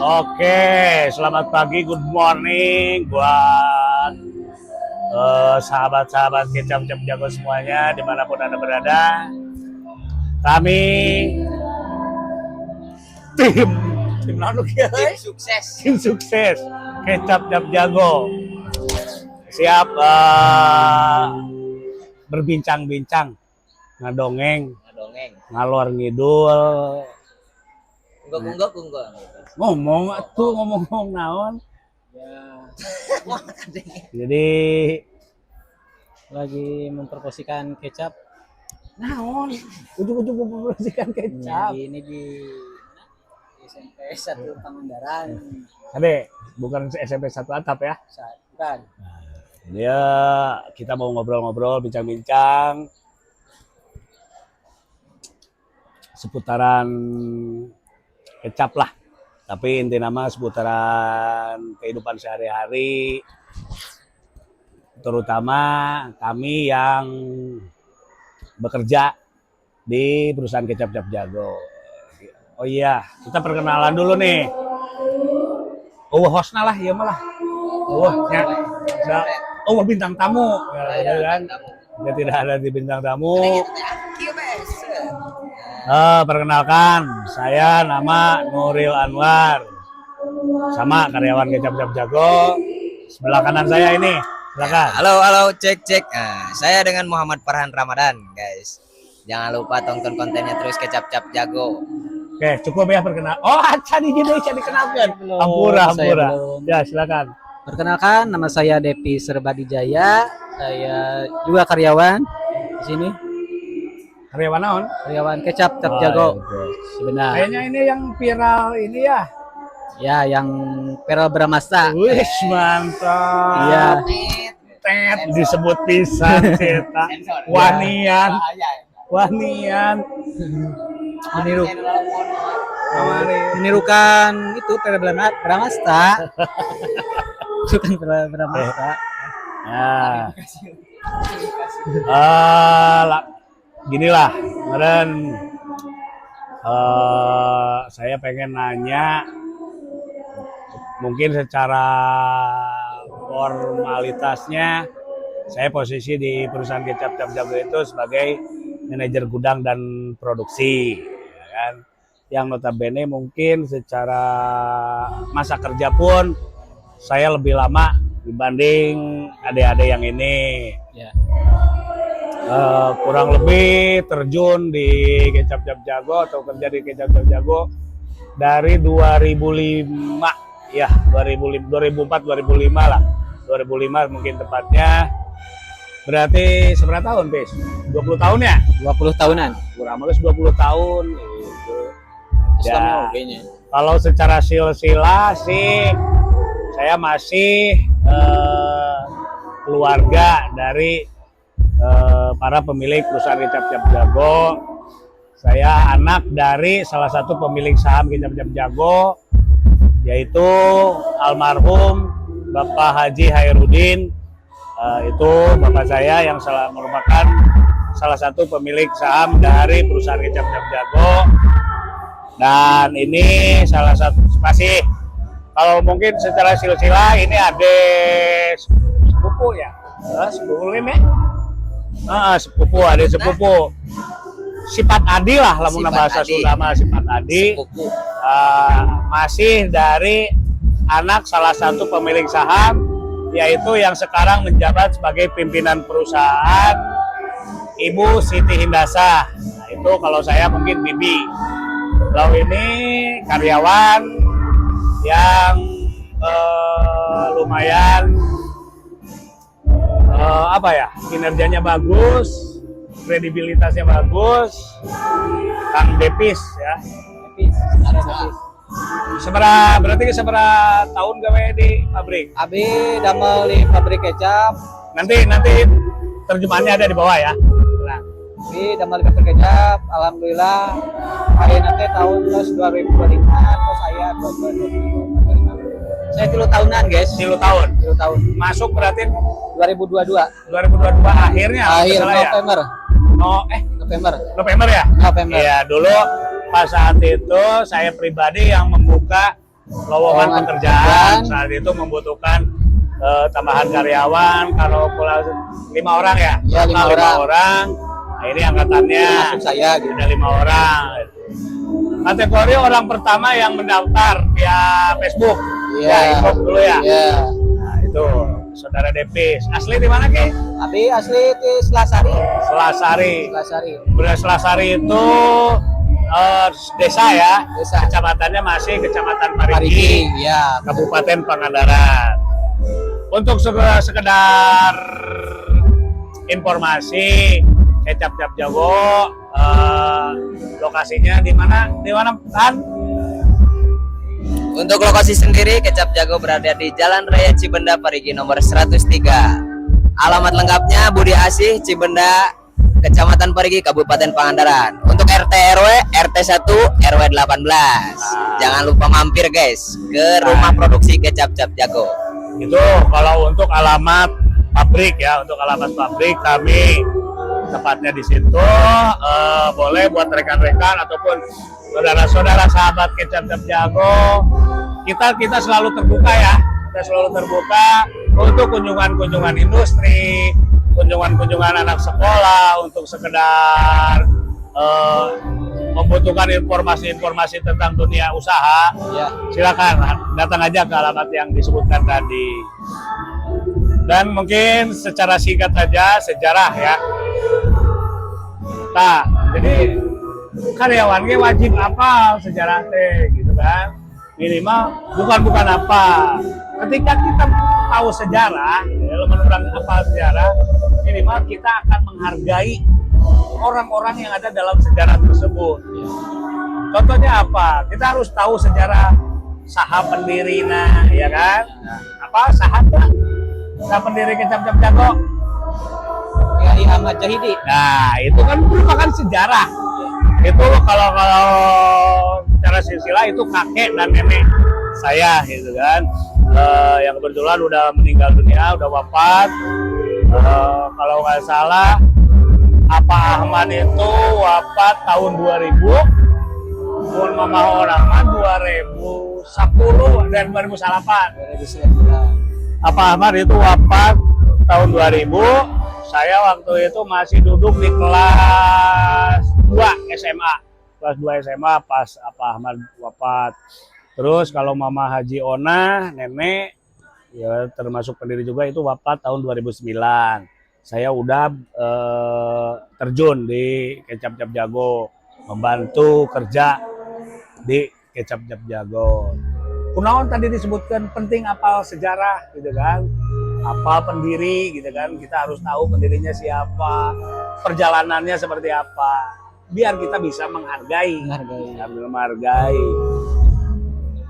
Oke, selamat pagi, good morning buat sahabat-sahabat Kecap Cap Jago semuanya dimanapun Anda berada. Kami tim lalu ya, tim sukses Kecap Cap Jago siap berbincang-bincang, ngadongeng, ngalor ngidul. Ngomong naon Ya, jadi lagi mempromosikan kecap. naon ujung-ujung mempromosikan Kecap. Ini di SMP 1 Pangandaran. Ade, bukan SMP 1 atap ya. Bukan. Dia kita mau ngobrol-ngobrol, bincang-bincang seputaran Kecap lah. Tapi inti nama seputaran kehidupan sehari-hari, terutama kami yang bekerja di perusahaan Kecap Cap Jago. Oh iya, kita perkenalan dulu nih. Oh, hostnya lah, iya malah. Bintang tamu, ya kan? Dia tidak ada di bintang tamu. Perkenalkan, saya nama Nuril Anwar, sama karyawan Kecap Cap Jago. Sebelah kanan saya ini, silakan. Halo, cek. Saya dengan Muhammad Farhan Ramadan, guys. Jangan lupa tonton kontennya terus Kecap Cap Jago. Oke, cukup ya perkenal. Oh, cari dikenalkan. Ampura. Ya, silakan. Perkenalkan, nama saya Depi Serbadijaya. Saya juga karyawan di sini. Karyawan naon? Karyawan Kecap Cap Jago. Sebenarnya. Kayaknya ini yang viral ini ya. Ya, yang Peral Bramasta. Wih, mantap. Iya. Tet disebut pisan cetak. Wanian. Menirukan itu Peral Bramasta. Bukan Peral Bramasta. Ginilah, kemarin saya pengen nanya, mungkin secara formalitasnya saya posisi di perusahaan Kecap Cap Jago itu sebagai manajer gudang dan produksi, ya kan? Yang notabene mungkin secara masa kerja pun saya lebih lama dibanding adik-adik yang ini. Ya. Kurang lebih terjun di Kecap Cap Jago atau kerja di Kecap Cap Jago dari 2005 ya, 2004 2005 lah, 2005 mungkin tepatnya. Berarti seberapa tahun, Bis? 20 tahun ya? 20 tahunan. Kurang lebih 20 tahun gitu. Ya, kayaknya. kalau secara silsilah sih saya masih keluarga dari para pemilik perusahaan Kecap Cap Jago. Saya anak dari salah satu pemilik saham Kecap Cap Jago, yaitu almarhum Bapak Haji Hairudin. Itu bapak saya yang merupakan salah satu pemilik saham dari perusahaan Kecap Cap Jago. Dan ini salah satu masih, kalau mungkin secara silsilah ini adik sepupu ya, sepupu ya. Sepupu, adik sepupu. Sifat Adi lah, lamun bahasa Sunda mah sifat Adi. Masih dari anak salah satu pemilik saham, yaitu yang sekarang menjabat sebagai pimpinan perusahaan, Ibu Siti Hindasa. Nah, itu kalau saya mungkin Bibi. Kalau ini karyawan yang lumayan kinerjanya bagus, kredibilitasnya bagus, Kang Depis ya. Depis. Berarti seberapa tahun gawe di pabrik? Abi damel di pabrik kecap. Nanti terjemahannya ada di bawah ya. Nah. Abi damel di pabrik kecap, alhamdulillah. Akhirnya nanti tahun 2025, terus saya 2025. Saya 3 tahunan, guys. 3 tahun. 3 tahun. Masuk berarti 2022. 2022 akhirnya. Akhir November. Ya? November. November ya? November. Iya, dulu pas saat itu saya pribadi yang membuka lowongan pekerjaan. Saat itu membutuhkan tambahan karyawan. Kalau 5 orang ya? Ya, 5 orang. Nah, ini angkatannya Termasuk saya gitu. ada 5 orang. Kategori orang pertama yang mendaftar via Facebook. Iya. Ya, inbox dulu ya. Iya. Nah, itu Saudara Depis. Asli di mana, Ki? Abi asli di Selasari. Selasari. Selasari. Benar, Selasari itu desa ya. Desa. Kecamatannya masih Kecamatan Parigi. Parigi, Ya. Kabupaten Pangandaran. Untuk sekedar informasi, Kecap Cap Jago lokasinya di mana? Di mana, Kan? Untuk lokasi sendiri, Kecap Jago berada di Jalan Raya Cibenda Parigi nomor 103. Alamat lengkapnya Budi Asih, Cibenda, Kecamatan Parigi, Kabupaten Pangandaran. Untuk RT RW, RT 1, RW 18. Jangan lupa mampir guys ke rumah produksi Kecap Cap Jago. Itu kalau untuk alamat pabrik ya, untuk alamat pabrik kami tepatnya di situ. Boleh buat rekan-rekan ataupun saudara-saudara sahabat Kecap Cap Jago, kita selalu terbuka ya, kita selalu terbuka untuk kunjungan-kunjungan industri, kunjungan-kunjungan anak sekolah, untuk sekedar membutuhkan informasi-informasi tentang dunia usaha. Ya. Silakan datang aja ke alamat yang disebutkan tadi. Dan mungkin secara singkat saja sejarah ya. Nah, jadi karyawannya wajib apa sejarah teh gitu kan, minimal bukan apa. Ketika kita tahu sejarah, menurut apa sejarah, minimal kita akan menghargai orang-orang yang ada dalam sejarah tersebut. Contohnya apa? Kita harus tahu sejarah saha pendirina, ya kan? Apa sahabat? Nah, pendiri Kecap Cap Jago, Kiai Ahmad Jahidi. nah itu kan merupakan sejarah. Itu kalau secara silsilah itu kakek dan nenek saya gitu kan, yang kebetulan udah meninggal dunia, udah wafat. Kalau nggak salah Apa Ahmad itu wafat tahun 2000, mun mama orang mah 2010 dan 2008. Apa Ahmad itu wafat tahun 2000, saya waktu itu masih duduk di kelas 2 SMA. Kelas 2 SMA pas Apa Ahmad wafat. Terus kalau Mama Haji Ona, nenek, ya termasuk pendiri juga, itu wafat tahun 2009. Saya udah terjun di Kecap Cap Jago, membantu kerja di Kecap Cap Jago. Kunaon tadi disebutkan penting apal sejarah gitu kan, apal pendiri gitu kan, kita harus tahu pendirinya siapa, perjalanannya seperti apa, biar kita bisa menghargai.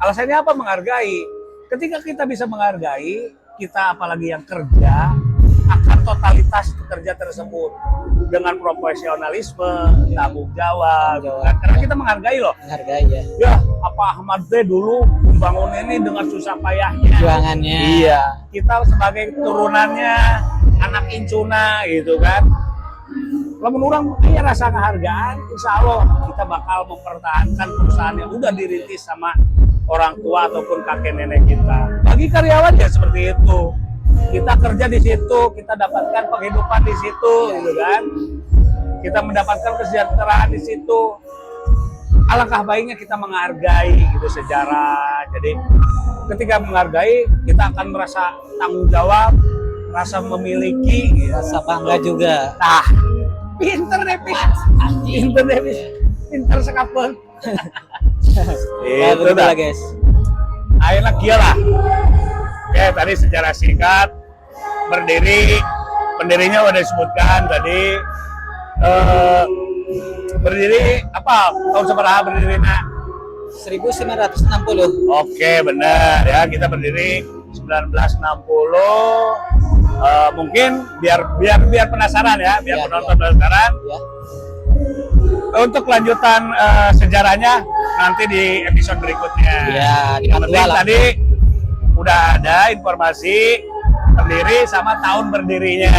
Alasannya apa menghargai? Ketika kita bisa menghargai, kita apalagi yang kerja akan totalitas kerja tersebut dengan profesionalisme, tanggung jawab, kan? Karena kita menghargai loh. Menghargai ya. Ya, Apa Ahmad teh dulu membangun ini dengan susah payahnya. Perjuangannya. Iya. Kita sebagai turunannya, anak incuna gitu kan. Kalau orang punya rasa kehargaan, insya Allah kita bakal mempertahankan perusahaan yang udah dirintis sama orang tua ataupun kakek nenek kita. Bagi karyawan ya seperti itu. Kita kerja di situ, kita dapatkan penghidupan di situ, gitu kan. Kita mendapatkan kesejahteraan di situ. Alangkah baiknya kita menghargai gitu sejarah. Jadi ketika menghargai, kita akan merasa tanggung jawab, rasa memiliki, gitu. Rasa bangga juga. Nah, pinter deh, pinter deh, pinter sekapun. Itu dah, guys. ayolah gila. Oke, tadi sejarah singkat, berdiri, pendirinya udah disebutkan tadi. Berdiri apa? Tahun seberapa berdiri nak? 1960. Oke, benar ya, kita berdiri 1960. Mungkin biar penasaran ya, biar Ya, penonton penasaran. Ya. Untuk lanjutan sejarahnya nanti di episode berikutnya. Ya, di Yang part penting dua lah. tadi udah ada informasi pendiri sama tahun berdirinya.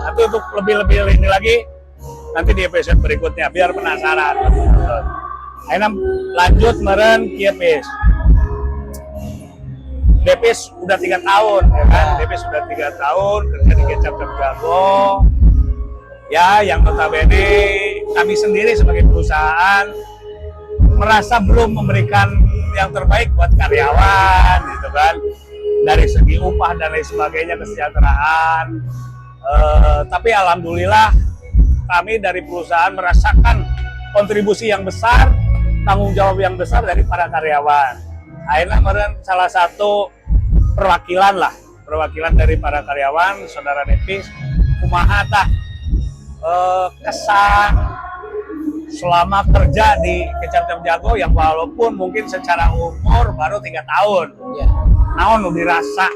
Nanti untuk lebih ini lagi nanti di episode berikutnya biar penasaran. Ayo lanjut meren kieu Depis udah 3 tahun, ya kan? Depis sudah 3 tahun kerja di Kecap Cap Jago. Ya, yang notabene kami sendiri sebagai perusahaan merasa belum memberikan yang terbaik buat karyawan, gitu kan? Dari segi upah dan lain sebagainya, kesejahteraan. Tapi alhamdulillah kami dari perusahaan merasakan kontribusi yang besar, tanggung jawab yang besar dari para karyawan. Akhirnya kemarin salah satu perwakilan dari para karyawan, saudara Depis, kumaha tah kesan selama kerja di Kecap Cap Jago yang walaupun mungkin secara umur baru 3 tahun. Ya. Naon nu dirasa?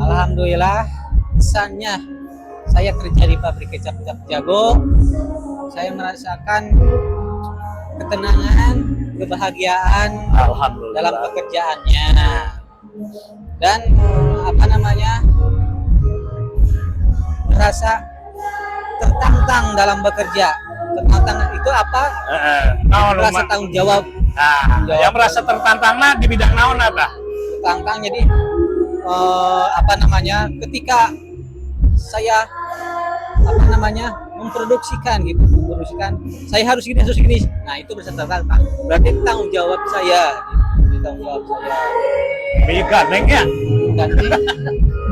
Alhamdulillah kesannya saya kerja di pabrik Kecap Cap Jago, saya merasakan ketenangan, kebahagiaan Alhamdulillah dalam pekerjaannya, dan merasa tertantang dalam bekerja. Tertantang itu apa? Merasa tanggung jawab. Nah, yang merasa tertantang di bidang naon apa? Tertantang jadi ketika saya memproduksikan, saya harus gini. Nah, itu berarti tertantang. Berarti tanggung jawab saya. Bisa neng ya?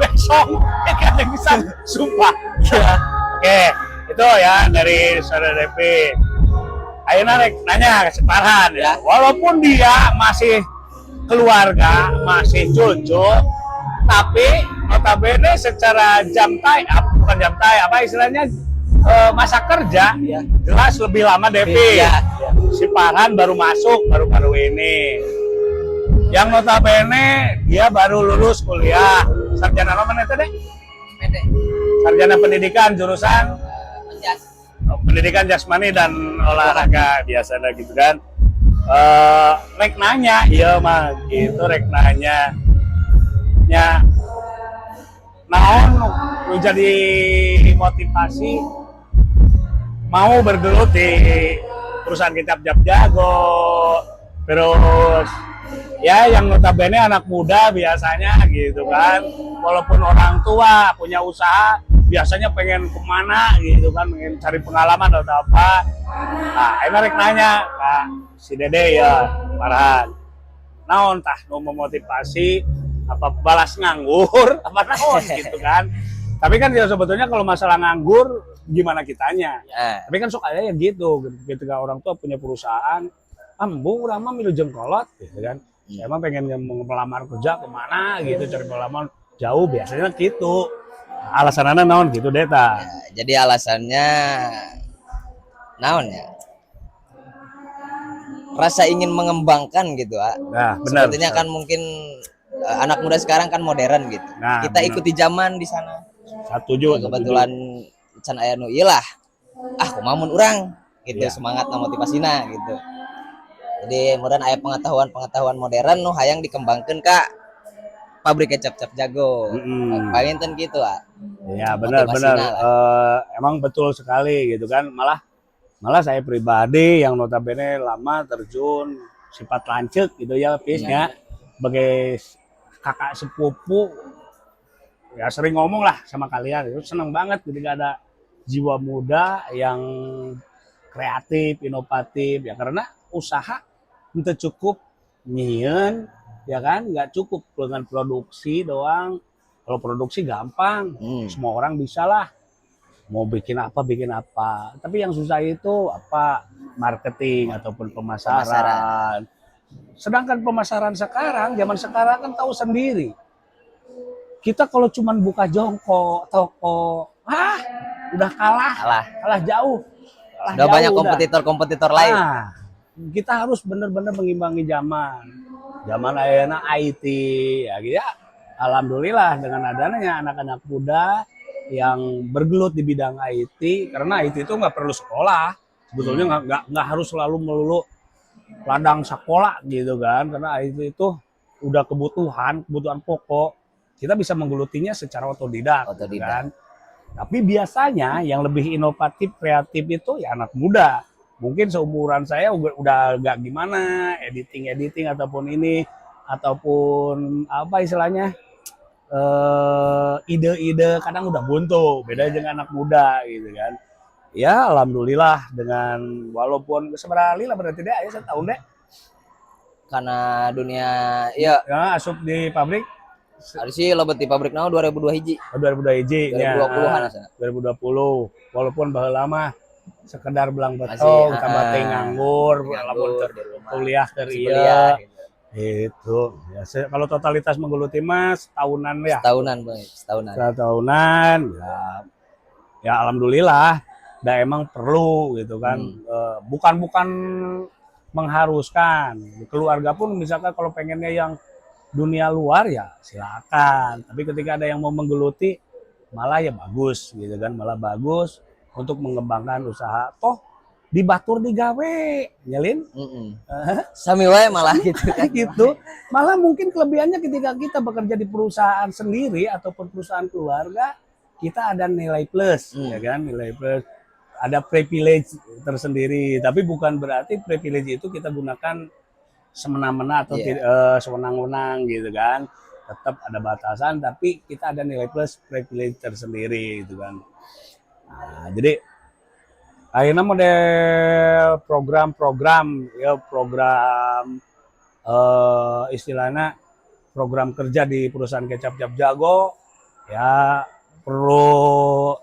Besok kan bisa sumpah. Ya. Oke, itu ya dari saudara Depi. Ayeuna rek nanya ke si Farhan ya. Walaupun dia masih keluarga, masih cucu, tapi notabene secara bukan jam tay, istilahnya masa kerja ya, jelas lebih lama Depi. Ya. Si Farhan baru masuk baru ini. Yang notabene dia baru lulus kuliah. Sarjana apa mana tadi? Sarjana pendidikan jurusan pendidikan jasmani dan olahraga biasanya gitu kan. Rek nanya, iya mah gitu rek nanya. Ya, naon nu jadi motivasi mau bergelut di perusahaan Kecap Cap Jago. Terus ya yang notabene anak muda biasanya gitu kan, walaupun orang tua punya usaha biasanya pengen kemana gitu kan, pengen cari pengalaman atau apa. Nah, enak nanya Kak si Dede ya Farhan, naon tah nu memotivasi apa balas nganggur apa naon gitu kan. Tapi kan ya sebetulnya kalau masalah nganggur gimana kitanya. Tapi kan sok aja ya gitu, ketika orang tua punya perusahaan, ambu urang mah milu jengkolot gitu kan. Ya, emang pengen melamar kerja kemana gitu, cari pengalaman jauh biasanya gitu. Alasannya naon gitu Deta. Ya, jadi alasannya naon ya? Rasa ingin mengembangkan gitu, Nah, benar. Sepertinya kan mungkin anak muda sekarang kan modern gitu. Nah, kita benar. ikuti zaman di sana. Satuju. Kebetulan can aya nu ilah. Kumamun urang gitu, Ya. semangat motivasina gitu. Jadi kemudian aya pengetahuan modern nu hayang dikembangkan Kak pabrik Kecap Cap Jago. Palinten gitu Ya benar. Emang betul sekali gitu kan. Malah saya pribadi yang notabene lama terjun sifat lancek gitu ya Pisnya, sebagai kakak sepupu ya sering ngomong lah sama kalian. Itu seneng banget ketika ada jiwa muda yang kreatif, inovatif ya, karena usaha itu cukup nyieun ya kan, nggak cukup dengan produksi doang. Kalau produksi gampang, semua orang bisa lah, mau bikin apa. Tapi yang susah itu apa, marketing ataupun pemasaran. Sedangkan pemasaran sekarang, zaman sekarang kan tahu sendiri, kita kalau cuman buka jongkok toko, udah kalah jauh. Udah banyak kompetitor lain. Nah, kita harus benar-benar mengimbangi zaman ayeuna IT ya gitu ya. Alhamdulillah dengan adanya anak-anak muda yang bergelut di bidang IT, karena IT itu nggak perlu sekolah sebetulnya, nggak harus selalu melulu ladang sekolah gitu kan, karena IT itu udah kebutuhan pokok, kita bisa menggelutinya secara otodidak. Kan. Tapi biasanya yang lebih inovatif, kreatif itu ya anak muda. Mungkin seumuran saya udah gak gimana editing ataupun ini, ataupun apa istilahnya ide-ide kadang udah buntu, beda dengan anak muda gitu kan. Ya alhamdulillah dengan walaupun seberapa lah berarti deh ayo setahun deh Karena dunia ya ya asup di pabrik ada sih lobet di pabrik now 2002 hiji. 2002 hiji 2020-an ya, 2020 walaupun baheula mah sekedar belang Masih, betong tambah teh nganggur nganggur lamun di rumah. kuliah ke Masih ieu kuliah, gitu. itu ya kalau totalitas menggeluti mas tahunan ya Setahunan boy, setahunan. tahunan ya ya alhamdulillah dah emang perlu gitu kan. Bukan mengharuskan keluarga pun misalkan kalau pengennya yang dunia luar ya silakan, tapi ketika ada yang mau menggeluti malah ya bagus gitu kan, malah bagus untuk mengembangkan usaha toh dibatur digawe nyelin Sami wae malah gitu kan. gitu. Malah mungkin kelebihannya ketika kita bekerja di perusahaan sendiri ataupun perusahaan keluarga, kita ada nilai plus, ya kan, nilai plus, ada privilege tersendiri. Tapi bukan berarti privilege itu kita gunakan semena-mena atau sewenang-wenang gitu kan. Tetap ada batasan, tapi kita ada nilai plus privilege tersendiri gitu kan. Nah, jadi akhirnya model program-program ya program istilahnya program kerja di perusahaan Kecap Cap Jago ya perlu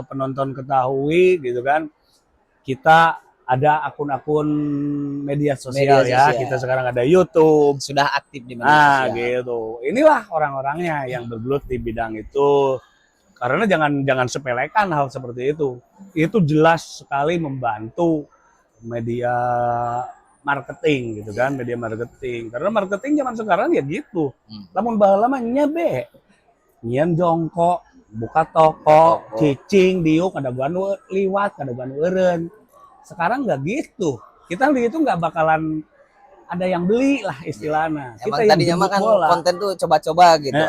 penonton ketahui gitu kan, kita ada akun-akun media sosial ya, kita sekarang ada YouTube, sudah aktif di media sosial. Gitu. Inilah orang-orangnya yang bergelut di bidang itu. Karena jangan sepelekan hal seperti itu. Itu jelas sekali membantu media marketing gitu kan, media marketing. Karena marketing zaman sekarang ya gitu. Lamun baheula mah nya be. Nyian jongkok, buka toko, cicing diuk ada ganu liwat, ada ganu eureun. Sekarang nggak gitu. Kita di itu nggak bakalan ada yang beli lah istilahnya. Emang kita tadinya mah kan konten tuh coba-coba gitu.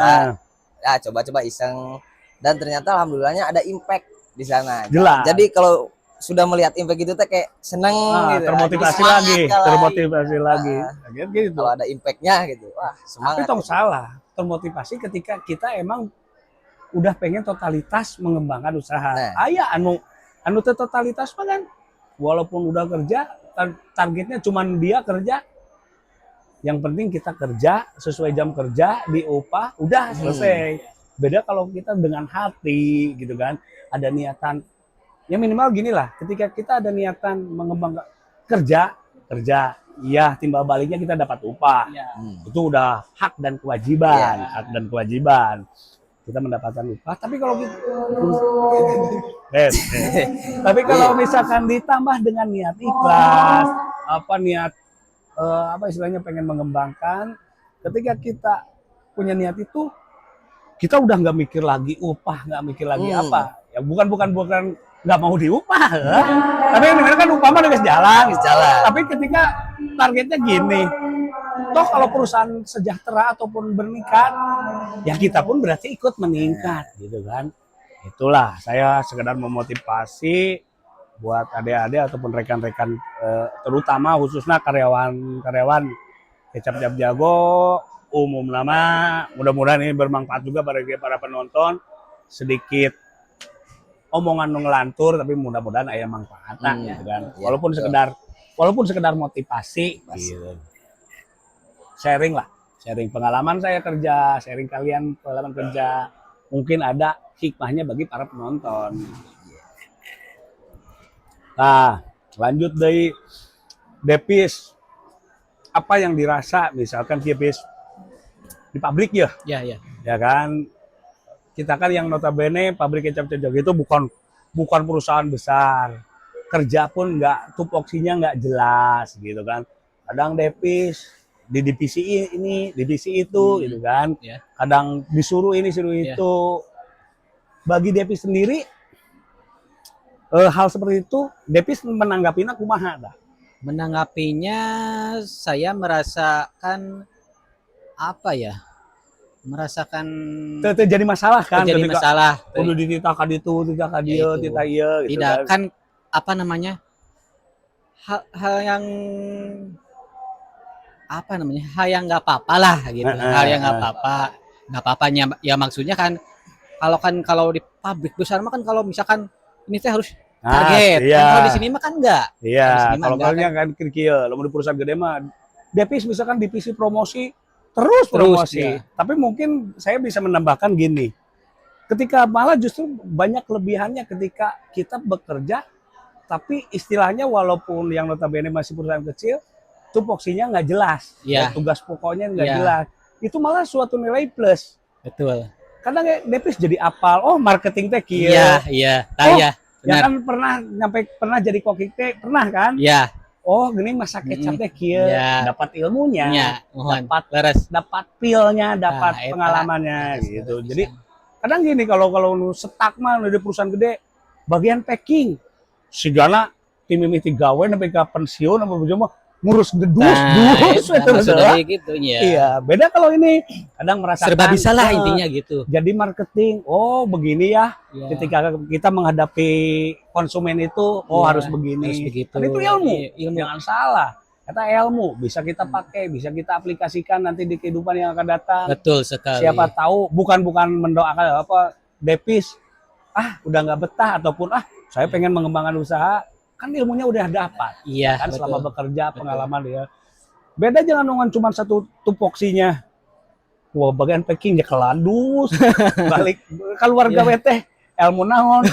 Ya coba-coba iseng. Dan ternyata alhamdulillahnya ada impact di sana. Jelas. Jadi kalau sudah melihat impact itu teh kayak seneng gitu. Termotivasi lagi. Gitu. Kalau ada impactnya gitu. Wah, semangat. Tapi tong salah. Termotivasi ketika kita emang udah pengen totalitas mengembangkan usaha. Aya anu totalitas mah kan walaupun udah kerja targetnya cuman dia kerja. Yang penting kita kerja sesuai jam kerja, diupah, udah selesai. Beda kalau kita dengan hati gitu kan, ada niatan ya minimal gini lah, ketika kita ada niatan mengembangkan kerja iya timbal baliknya kita dapat upah, itu udah hak dan kewajiban, kita mendapatkan upah. Tapi kalau kita tapi kalau misalkan ditambah dengan niat ikhlas, apa istilahnya pengen mengembangkan, ketika kita punya niat itu kita udah nggak mikir lagi upah, nggak mikir lagi apa. Ya bukan nggak mau diupah, tapi yang kan upah mah udah jalan. Tapi ketika targetnya gini, toh kalau perusahaan sejahtera ataupun meningkat, ya kita pun berarti ikut meningkat, gitu kan. Itulah saya sekedar memotivasi buat adik-adik ataupun rekan-rekan, terutama khususnya karyawan Kecap Cap Jago. Umum nama mudah-mudahan ini bermanfaat juga bagi para penonton, sedikit omongan ngelantur tapi mudah-mudahan aya manfaatnya gitu kan. Walaupun sekedar motivasi gitu. Sharing pengalaman saya kerja, sharing kalian pengalaman kerja, mungkin ada hikmahnya bagi para penonton. Nah, lanjut dari Depis, apa yang dirasa misalkan Depis di pabrik ya kan, kita kan yang notabene pabrik Kecap Cap Jago itu bukan perusahaan besar, kerja pun nggak tupoksinya nggak jelas gitu kan. Kadang Depis di divisi ini divisi itu gitu kan, kadang disuruh ini suruh itu. Bagi Depis sendiri hal seperti itu Depis menanggapinya kumaha dah? Menanggapinya saya merasakan apa ya, merasakan jadi masalah kan, jadi masalah kudu dititah ka ditu, dititah ka dieu, titah ieu gitu. Tidak kan apa namanya, hal yang apa namanya, hal yang nggak apa-apa lah gitu, hal yang nggak apa-apanya ya, maksudnya kan kalau di pabrik besar mah kan kalau misalkan ini teh harus target, iya. kan kalau di sini mah kan enggak. Iya, Di sini mah kalau enggak kalian kan kieu, lamun di perusahaan gede mah Depis misalkan divisi promosi terus promosi. iya. Tapi mungkin saya bisa menambahkan gini. Ketika malah justru banyak kelebihannya ketika kita bekerja tapi istilahnya walaupun yang notabene masih perusahaan kecil, tupoksinya nggak jelas. Iya. Tugas pokoknya nggak Iya. jelas. Itu malah suatu nilai plus. Betul. Kadang Depis jadi apal, oh marketing teh kieu. Iya. Oh, Ya, ya benar. kan pernah jadi koki teh, pernah kan? Iya. Oh, gini masak kecap teh kieu, Iya. dapat ilmunya, Iya, mohon. dapat Leres. dapat feel-nya, dapat Nah, eta. pengalamannya Leres, gitu. leres Jadi pisan. kadang gini kalau nu setak mah nu di perusahaan gede, bagian packing. Sigana tim mimiti gawe sampai ke pensiun apa mah ngurus gedus, dus eta terus. maksudnya gitu ya. Iya, beda kalau ini kadang merasakan Serba bisa lah eh, intinya gitu. Jadi marketing, oh begini ya. Iya. Ketika kita menghadapi konsumen itu, oh Iya, harus begini. harus begitu. Kan itu ilmu. Iya, ilmu. Jangan salah. Kata ilmu bisa kita pakai, bisa kita aplikasikan nanti di kehidupan yang akan datang. Betul sekali. Siapa tahu bukan mendoakan apa Depis udah nggak betah ataupun saya pengen mengembangkan usaha, kan ilmunya udah dapat. Iya, Kan betul. selama bekerja pengalaman ya. Beda jangan nongon cuma satu tupoksinya. Wah, bagian packing ya kelandus, balik keluarga Iya. teh ilmu naon,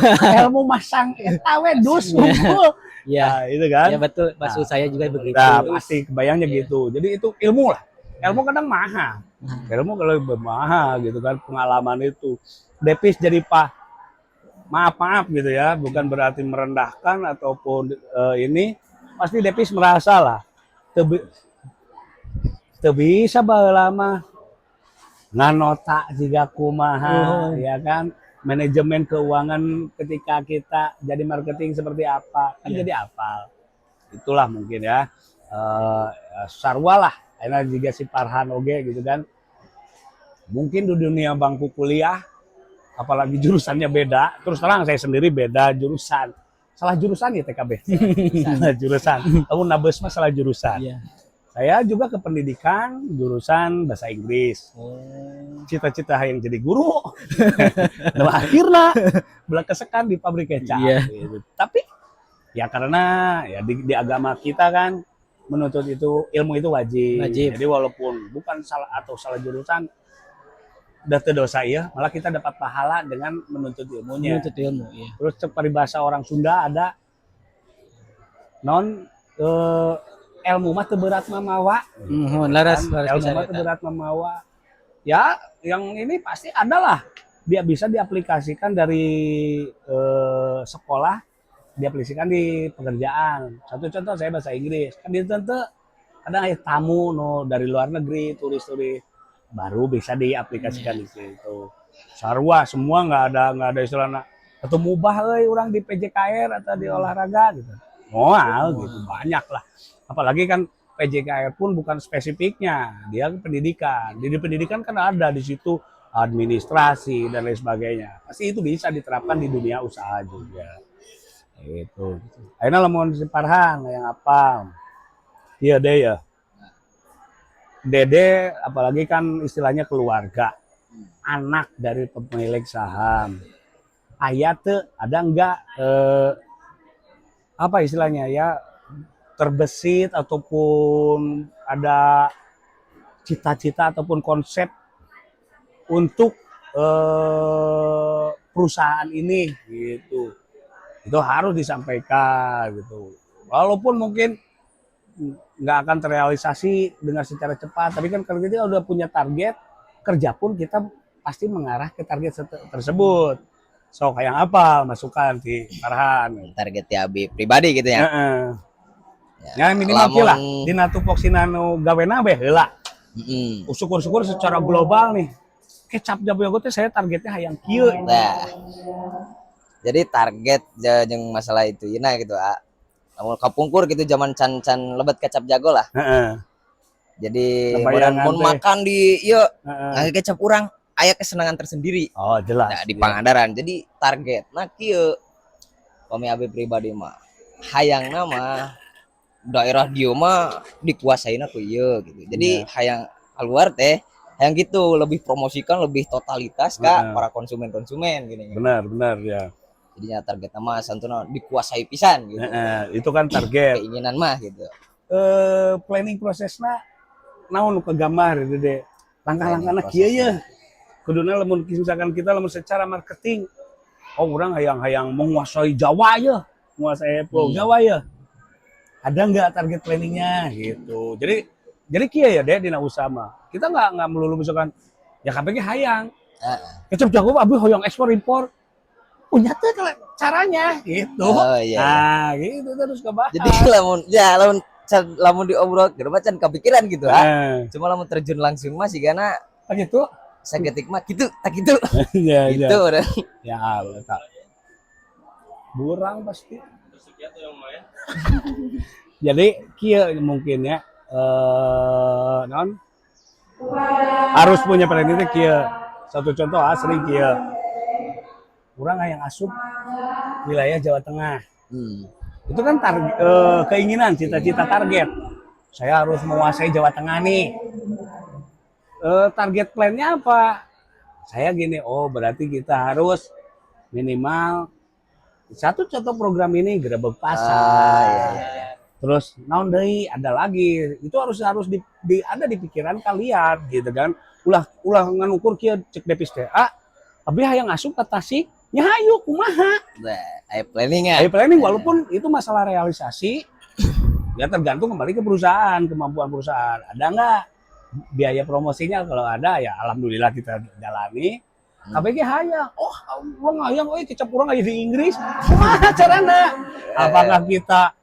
ilmu masang eta we dus ngumpul. Iya. Nah, itu kan. Ya betul, maksud saya juga begitu. Nah, pasti kebayangnya Iya. gitu. Jadi itu ilmu lah. Ilmu kadang mahal. Ilmu kalau mahal gitu kan, pengalaman itu. Depis jadi maaf gitu ya, bukan berarti merendahkan ataupun ini pasti Depis merasa lah teu bisa baheula mah nganota jika kumaha ya kan, manajemen keuangan ketika kita jadi marketing seperti apa kan jadi apal. Itulah mungkin ya sarwa lah enak juga si Farhan oge gitu kan, mungkin di dunia bangku kuliah apalagi jurusannya beda, terus terang saya sendiri beda jurusan, salah jurusan ya TKB. Salah jurusan, kamu nabes mah salah jurusan. Iya. Saya juga ke pendidikan jurusan bahasa Inggris. Cita-cita yang jadi guru. Nah, akhirnya belah kesekan di pabrik kecap. Iya. Gitu. Tapi ya karena ya di agama kita kan menuntut itu ilmu itu wajib. Jadi walaupun bukan salah atau salah jurusan udah dosa ya, malah kita dapat pahala dengan menuntut ilmunya. Menuntut ilmu, iya. Terus peribahasa orang Sunda ada ilmu mah teu berat mamawa. Laras Ilmu mah teu berat mamawa. Ya, yang ini pasti adalah dia bisa diaplikasikan dari sekolah, diaplikasikan di pekerjaan. Satu contoh saya bahasa Inggris. Kan itu kadang ada tamu dari luar negeri, turis-turis baru bisa diaplikasikan di situ. Sarua semua nggak ada istilahnya ketemu orang di PJKR atau di olahraga gitu. Moal gitu banyak lah. Apalagi kan PJKR pun bukan spesifiknya, dia pendidikan. Di pendidikan kan ada di situ administrasi dan lain sebagainya. Pasti itu bisa diterapkan di dunia usaha juga. Itu. Akhirnya lamun si Farhan yang apa? Iya deh ya. Dede apalagi kan istilahnya keluarga. Anak dari pemilik saham. Ayah tuh ada enggak apa istilahnya ya, terbesit ataupun ada cita-cita ataupun konsep untuk perusahaan ini gitu. Itu harus disampaikan gitu. Walaupun mungkin nggak akan terrealisasi dengan secara cepat, tapi kan kalau kita udah punya target kerja pun kita pasti mengarah ke target tersebut. So kayak apa masukan di Farhan? Target ya Abi pribadi gitu ya. Ya minimal lah dina tupoksina nu gawena bae heula. Syukur-syukur secara global nih. Kecap Jago teh saya targetnya hayang kieu. Nah. Jadi target jeung masalah itu ina gitu lamun kapungkur gitu zaman can lebat kecap Jago lah. Jadi mun makan di ieu ngake kecap urang aya kesenangan tersendiri. Oh, jelas. Nah, di Pangandaran. Jadi target nah kieu pami abi pribadi mah hayang nama daerah dia mah dikuasain aku iya gitu. Jadi hayang keluar teh yang gitu lebih promosikan lebih totalitas ke para konsumen-konsumen gini. Benar ya. Jadinya targetnya mah santuna dikuasai pisan gitu. Itu kan target. Keinginan mah gitu. Planning prosesnya naon ke gambar gitu deh. Langkah-langkahnya kieu ya. Kuduna lamun misalkan kita lamun secara marketing, oh orang hayang menguasai Jawa ya, menguasai Pulau Jawa ya. Ada nggak target planningnya gitu. Jadi kieu ya deh dina usaha mah. Kita nggak melulu misalkan ya KPG hayang. Kecap jago abi hoyong ekspor impor. Punya tuh caranya gitu. Oh, iya. Nah, gitu terus kebahas. Jadi lamun diobrol ke macan kepikiran gitu cuma lamun terjun langsung mah sih karena gitu saketik mah gitu tak gitu. Ya, gitu udah. Ya Allah tak. Burang pasti. Jadi kieu mungkin ya non harus punya planning itu kieu. Satu contoh asli kieu. Urang yang asup wilayah Jawa Tengah. Itu kan keinginan, cita-cita target. Saya harus menguasai Jawa Tengah nih. Target plan-nya apa? Saya gini, oh berarti kita harus minimal satu contoh program ini gerebek pasar. Terus naon deui ada lagi. Itu harus ada di pikiran kalian gitu kan. Ulah nganukur kieu cek depis teh. Abi hayang asup ka Tasik, nya hayu kumaha. Aya planning ya. Aya planning walaupun itu masalah realisasi ya tergantung kembali ke perusahaan, kemampuan perusahaan. Ada nggak biaya promosinya? Kalau ada ya alhamdulillah kita jalani. KBG hayang, oh urang hayang euy kecap urang aya di Inggris. Kumaha carana? Apakah kita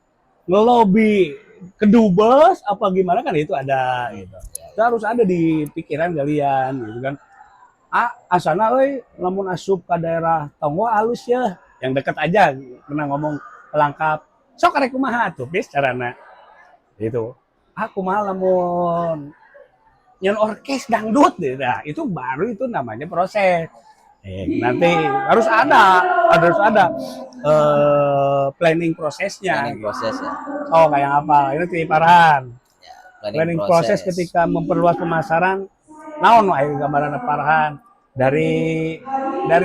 ngelobi ke dubes apa gimana kan itu ada gitu. Itu harus ada di pikiran kalian gitu kan. Asana euy lamun asup ka daerah Tonggo alus ya. Yang dekat aja pernah ngomong pelengkap. Sok arek kumaha atuh bis carana. Itu. Kumaha lamun nyen orkes dangdut nah, itu baru itu namanya proses. Nanti harus ada planning prosesnya. Planning proses ya. Oh kayak apa? Ini tiparan. Ya, Planning proses ketika memperluas pemasaran. Naon wae gambaran parahan dari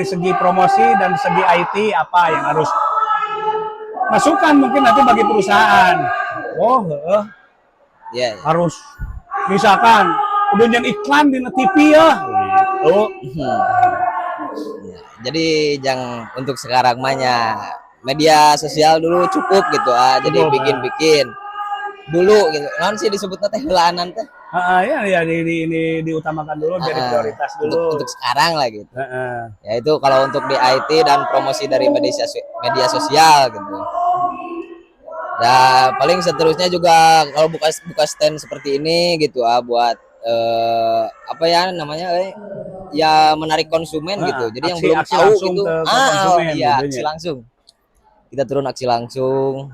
segi promosi dan segi IT apa yang harus masukan mungkin nanti bagi perusahaan. Ya. Harus misalkan udah nyen iklan di TV ya. Gitu. Ya, jadi untuk sekarang mahnya media sosial dulu cukup gitu jadi bikin dulu gitu. Naon sih disebutnya teh heulaanan teh? Ya diutamakan dulu jadi prioritas dulu. Untuk sekarang lah gitu. Ya itu kalau untuk di IT dan promosi dari media sosial gitu. Ya paling seterusnya juga kalau buka stand seperti ini gitu buat apa ya namanya ya menarik konsumen gitu. Jadi yang belum tahu gitu. Aksi langsung. Kita turun aksi langsung.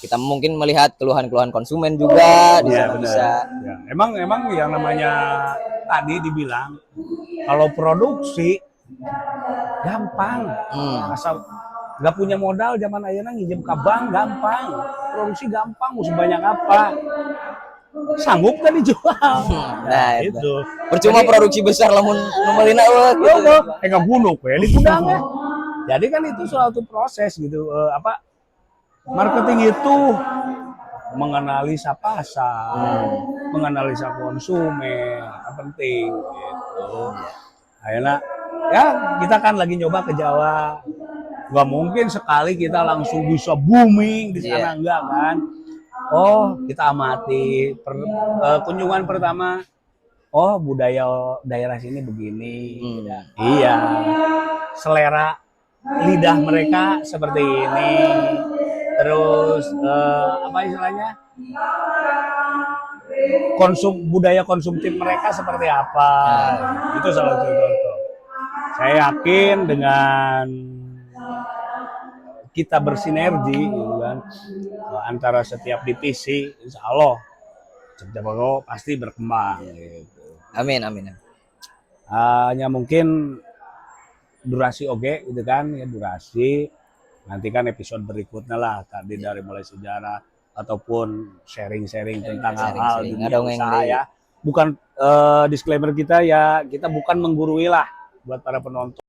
Kita mungkin melihat keluhan-keluhan konsumen juga bisa. Ya, emang yang namanya tadi dibilang kalau produksi gampang. Asal nggak punya modal zaman ayeuna nginjem ka bank gampang. Produksi gampang mau sebanyak apa. Sanggup kan dijual. Nah, itu. Percuma produksi besar lamun numelina gitu. Enggak gunung we di gudangnya. Jadi kan itu suatu proses gitu marketing itu menganalisa pasar, menganalisa konsumen, penting gitu. Akhirnya ya kita kan lagi nyoba ke Jawa, nggak mungkin sekali kita langsung bisa booming di sana enggak kan? Oh kita amati kunjungan pertama, oh budaya daerah sini begini, iya, selera lidah mereka seperti ini. Terus apa istilahnya budaya konsumtif mereka seperti apa itu salah satu contoh. Saya yakin dengan kita bersinergi gitu kan antara setiap divisi insya Allah Jago pasti berkembang gitu. Amin. Hanya mungkin durasi oke gitu kan ya durasi. Nanti kan episode berikutnya lah tadi dari mulai sejarah ataupun sharing-sharing tentang Sharing-sharing, hal-hal dunia ngadongeng usaha deui. ya. Bukan disclaimer kita ya, kita bukan menggurui lah buat para penonton.